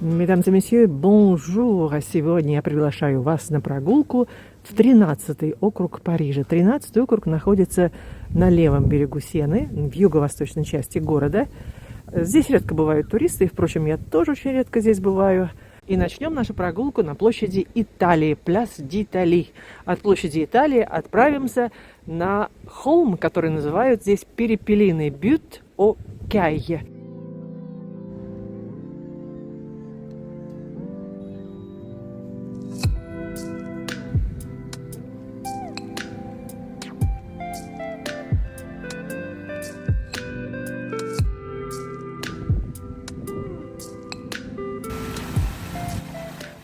Mesdames et messieurs, bonjour! Сегодня я приглашаю вас на прогулку в 13-й округ Парижа. 13-й округ находится на левом берегу Сены, в юго-восточной части города. Здесь редко бывают туристы, впрочем, я тоже очень редко здесь бываю. И начнем нашу прогулку на площади Италии, Пляс d'Italie. От площади Италии отправимся на холм, который называют здесь Перепелиный Бют-о-Кайе.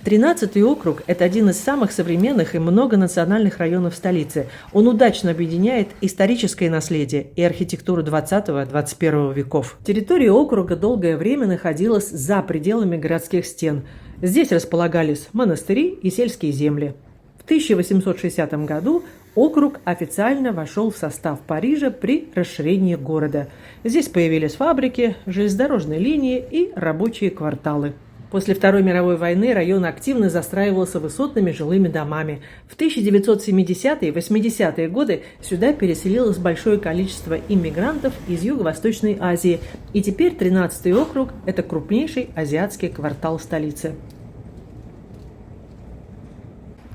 Тринадцатый округ – это один из самых современных и многонациональных районов столицы. Он удачно объединяет историческое наследие и архитектуру 20-21 веков. Территория округа долгое время находилась за пределами городских стен. Здесь располагались монастыри и сельские земли. В 1860 году округ официально вошел в состав Парижа при расширении города. Здесь появились фабрики, железнодорожные линии и рабочие кварталы. После Второй мировой войны район активно застраивался высотными жилыми домами. В 1970-е и 80-е годы сюда переселилось большое количество иммигрантов из Юго-Восточной Азии. И теперь 13-й округ – это крупнейший азиатский квартал столицы.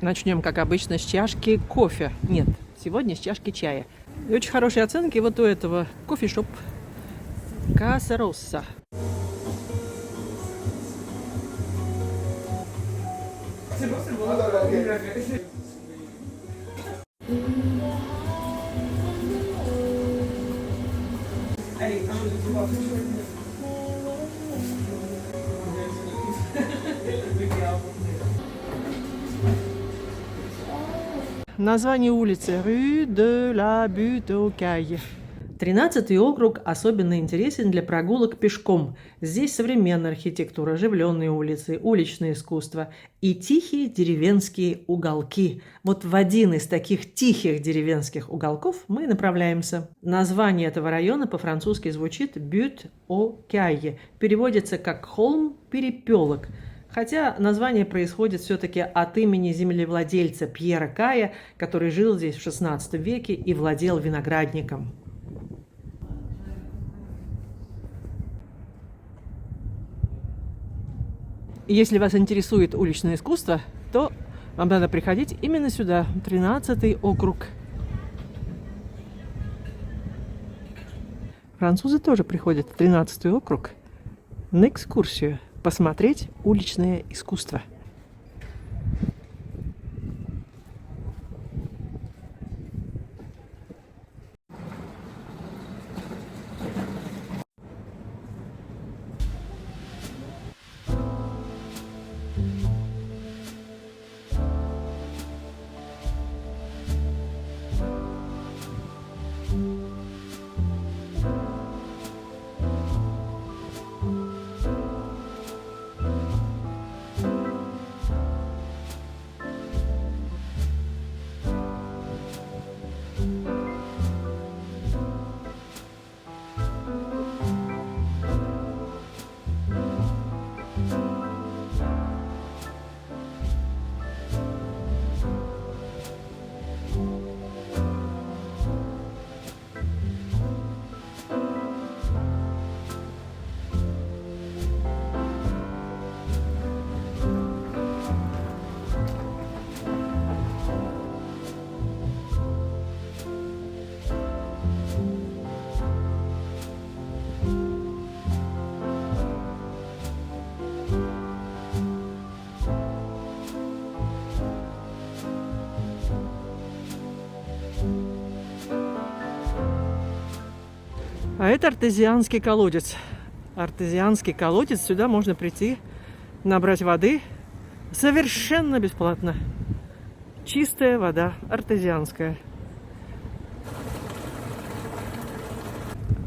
Начнем, как обычно, с чашки кофе. Нет, сегодня с чашки чая. И очень хорошие оценки вот у этого кофешоп Casa Rossa. Название улицы Rue de la Butte-aux-Cailles. 13-й округ особенно интересен для прогулок пешком. Здесь современная архитектура, оживленные улицы, уличное искусство и тихие деревенские уголки. Вот в один из таких тихих деревенских уголков мы направляемся. Название этого района по-французски звучит Бют-о-Кайе. Переводится как «холм-перепелок». Хотя название происходит все-таки от имени землевладельца Пьера Кая, который жил здесь в XVI веке и владел виноградником. Если вас интересует уличное искусство, то вам надо приходить именно сюда, 13-й округ. Французы тоже приходят в 13-й округ на экскурсию, посмотреть уличное искусство. А это артезианский колодец. Артезианский колодец. Сюда можно прийти, набрать воды совершенно бесплатно. Чистая вода, артезианская.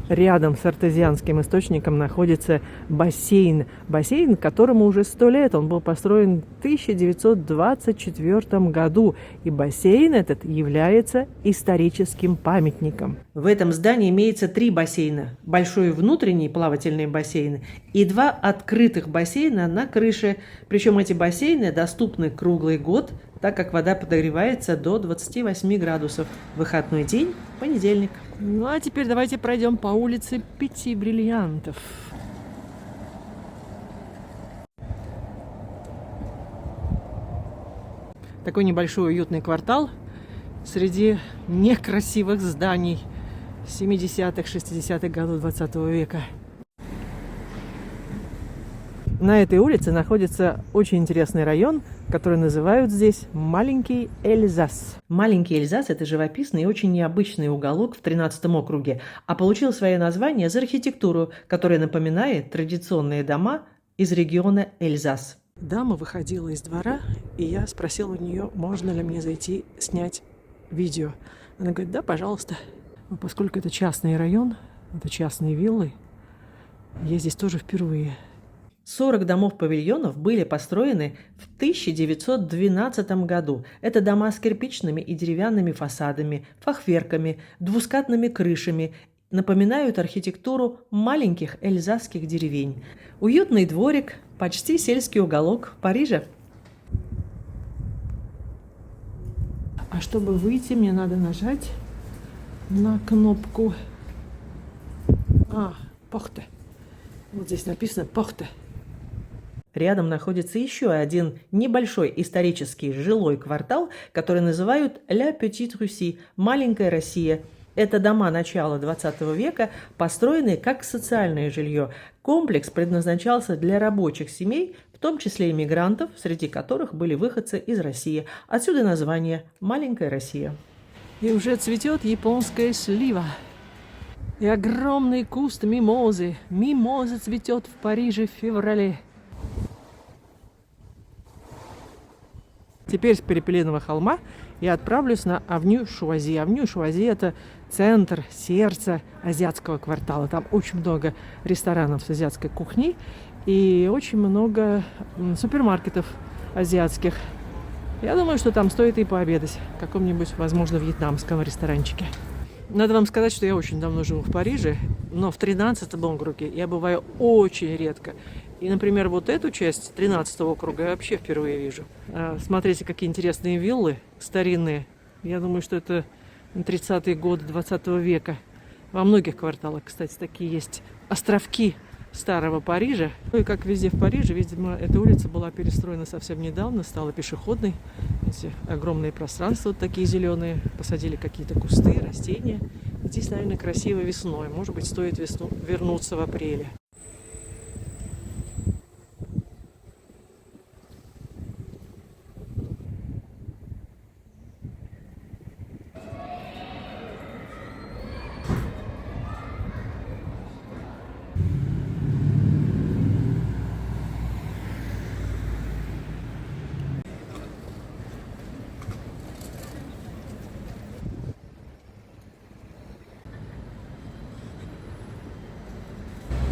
Рядом с артезианским источником находится бассейн. Бассейн, которому уже 100 лет. Он был построен в 1924 году. И бассейн этот является историческим памятником. В этом здании имеется 3 бассейна. Большой внутренний плавательный бассейн и 2 открытых бассейна на крыше. Причем эти бассейны доступны круглый год, так как вода подогревается до 28 градусов. Выходной день – понедельник. Ну а теперь давайте пройдем по улице 5 бриллиантов. Такой небольшой уютный квартал среди некрасивых зданий 70-х, 60-х годов 20 века. На этой улице находится очень интересный район, который называют здесь Маленький Эльзас. Маленький Эльзас – это живописный и очень необычный уголок в 13-м округе, а получил свое название за архитектуру, которая напоминает традиционные дома из региона Эльзас. Дама выходила из двора, и я спросил у нее, можно ли мне зайти снять видео. Она говорит, да, пожалуйста. Но поскольку это частный район, это частные виллы, я здесь тоже впервые. 40 домов-павильонов были построены в 1912 году. Это дома с кирпичными и деревянными фасадами, фахверками, двускатными крышами, напоминают архитектуру маленьких эльзасских деревень. Уютный дворик, почти сельский уголок Парижа. А чтобы выйти, мне надо нажать на кнопку «Порте». Вот здесь написано «Порте». Рядом находится еще один небольшой исторический жилой квартал, который называют «Ля Petite Russie» – «Маленькая Россия». Это дома начала 20 века, построенные как социальное жилье. Комплекс предназначался для рабочих семей, в том числе иммигрантов, среди которых были выходцы из России. Отсюда название «Маленькая Россия». И уже цветет японская слива. И огромный куст мимозы. Мимоза цветет в Париже в феврале. Теперь с Перепелиного холма я отправлюсь на Авню Шуази. Авню Шуази – это центр, сердце азиатского квартала. Там очень много ресторанов с азиатской кухней и очень много супермаркетов азиатских. Я думаю, что там стоит и пообедать в каком-нибудь, возможно, вьетнамском ресторанчике. Надо вам сказать, что я очень давно живу в Париже, но в 13-м округе я бываю очень редко. И, например, вот эту часть 13-го округа я вообще впервые вижу. Смотрите, какие интересные виллы старинные. Я думаю, что это 30-е годы 20 века. Во многих кварталах, кстати, такие есть островки старого Парижа. Ну и как везде в Париже, видимо, эта улица была перестроена совсем недавно, стала пешеходной. Эти огромные пространства вот такие зеленые, посадили какие-то кусты, растения. Здесь, наверное, красиво весной. Может быть, стоит вернуться в апреле.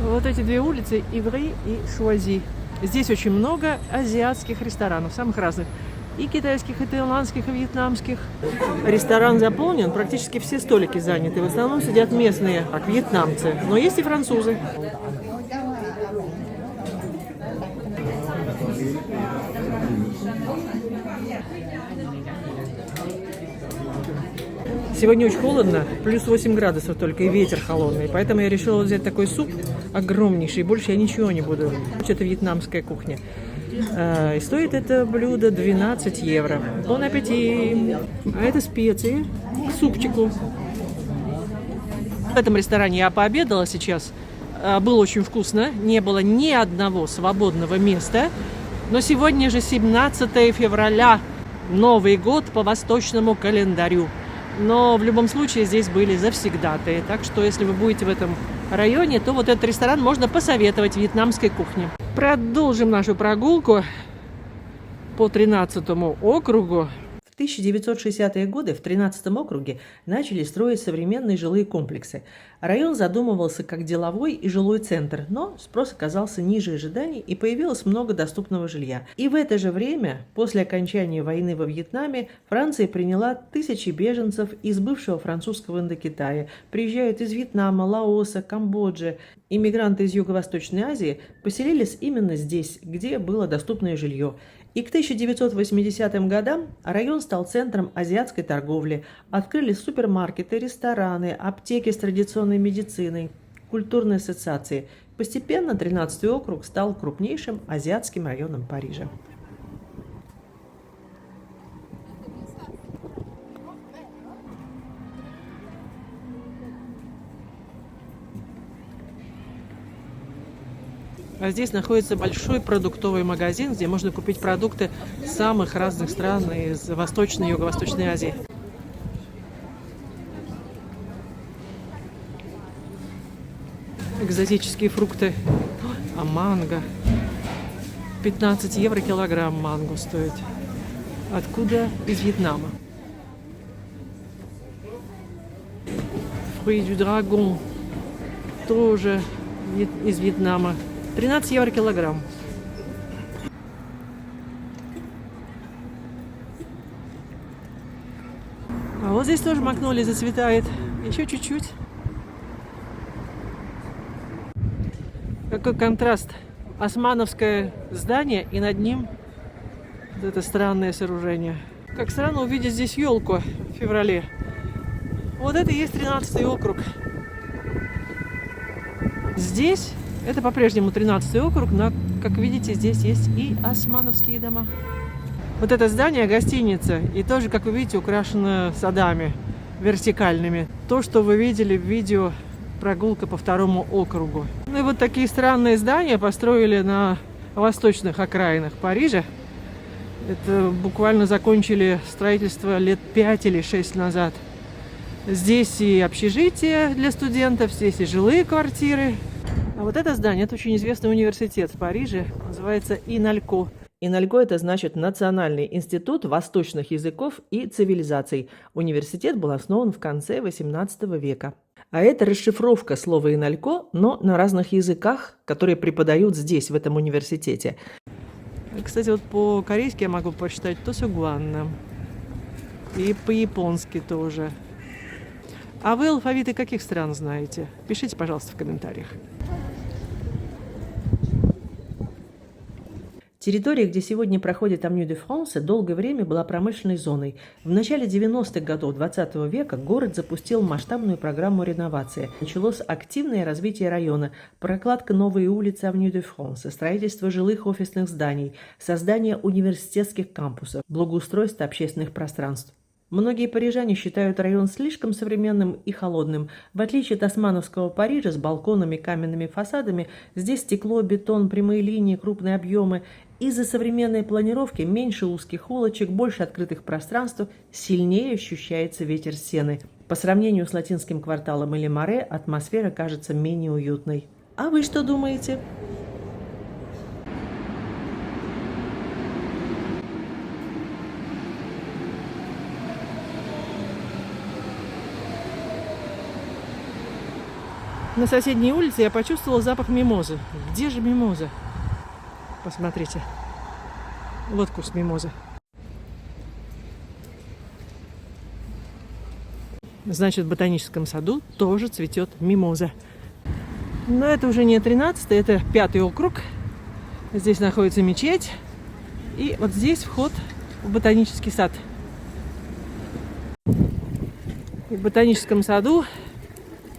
Вот эти две улицы, Иври и Шуази. Здесь очень много азиатских ресторанов, самых разных. И китайских, и таиландских, и вьетнамских. Ресторан заполнен, практически все столики заняты. В основном сидят местные, как вьетнамцы. Но есть и французы. Сегодня очень холодно, плюс 8 градусов только, и ветер холодный. Поэтому я решила взять такой суп огромнейший. Больше я ничего не буду. Это вьетнамская кухня. И стоит это блюдо 12 евро. Бон аппетит! А это специи к супчику. В этом ресторане я пообедала сейчас. Было очень вкусно. Не было ни одного свободного места. Но сегодня же 17 февраля. Новый год по восточному календарю. Но в любом случае здесь были завсегдатые. Так что если вы будете в этом районе, то вот этот ресторан можно посоветовать вьетнамской кухне. Продолжим нашу прогулку по 13-му округу. В 1960-е годы в 13-м округе начали строить современные жилые комплексы. Район задумывался как деловой и жилой центр, но спрос оказался ниже ожиданий и появилось много доступного жилья. И в это же время, после окончания войны во Вьетнаме, Франция приняла тысячи беженцев из бывшего французского Индокитая. Приезжают из Вьетнама, Лаоса, Камбоджи. Иммигранты из Юго-Восточной Азии поселились именно здесь, где было доступное жилье. И к 1980 годам район стал центром азиатской торговли. Открылись супермаркеты, рестораны, аптеки с традиционной медициной, культурные ассоциации. Постепенно 13-й округ стал крупнейшим азиатским районом Парижа. А здесь находится большой продуктовый магазин, где можно купить продукты самых разных стран из Восточной и Юго-Восточной Азии. Экзотические фрукты. А манго. 15 евро килограмм манго стоит. Откуда? Из Вьетнама. Fruit du Dragon. Тоже из Вьетнама. 13 евро килограмм. А вот здесь тоже магнолия зацветает. Еще чуть-чуть. Какой контраст. Османовское здание и над ним вот это странное сооружение. Как странно увидеть здесь елку в феврале. Вот это и есть 13-й округ. Здесь это по-прежнему 13-й округ, но, как видите, здесь есть и османовские дома. Вот это здание гостиница, и тоже, как вы видите, украшено садами вертикальными. То, что вы видели в видео «Прогулка по 2-му округу». Ну и вот такие странные здания построили на восточных окраинах Парижа. Это буквально закончили строительство лет 5 или 6 назад. Здесь и общежитие для студентов, здесь и жилые квартиры. А вот это здание, это очень известный университет в Париже, называется ИНАЛЬКО. ИНАЛЬКО – это значит Национальный институт восточных языков и цивилизаций. Университет был основан в конце XVIII века. А это расшифровка слова «ИНАЛЬКО», но на разных языках, которые преподают здесь, в этом университете. Кстати, вот по-корейски я могу прочитать «тосугуанна» и по-японски тоже. А вы алфавиты каких стран знаете? Пишите, пожалуйста, в комментариях. Территория, где сегодня проходит Avenue de France, долгое время была промышленной зоной. В начале 90-х годов 20 века город запустил масштабную программу реновации. Началось активное развитие района, прокладка новой улицы Avenue de France, строительство жилых офисных зданий, создание университетских кампусов, благоустройство общественных пространств. Многие парижане считают район слишком современным и холодным. В отличие от османовского Парижа с балконами, каменными фасадами, здесь стекло, бетон, прямые линии, крупные объемы. Из-за современной планировки меньше узких улочек, больше открытых пространств, сильнее ощущается ветер сены. По сравнению с латинским кварталом или Маре, атмосфера кажется менее уютной. А вы что думаете? На соседней улице я почувствовала запах мимозы. Где же мимоза? Посмотрите. Вот куст мимозы. Значит, в ботаническом саду тоже цветет мимоза. Но это уже не 13-й, это 5-й округ. Здесь находится мечеть. И вот здесь вход в ботанический сад. И в ботаническом саду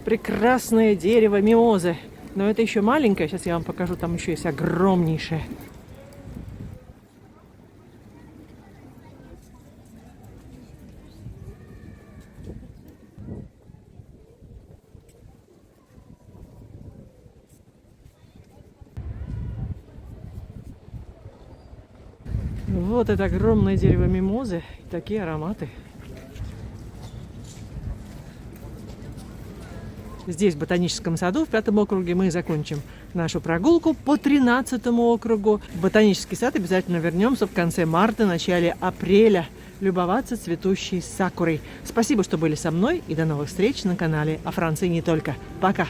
прекрасное дерево мимозы. Но это еще маленькое. Сейчас я вам покажу. Там еще есть огромнейшее. Вот это огромное дерево мимозы. И такие ароматы. Здесь, в ботаническом саду, в 5-м округе, мы закончим нашу прогулку по 13-му округу. В ботанический сад обязательно вернемся в конце марта, начале апреля. любоваться цветущей сакурой. Спасибо, что были со мной, и до новых встреч на канале о Франции не только. Пока!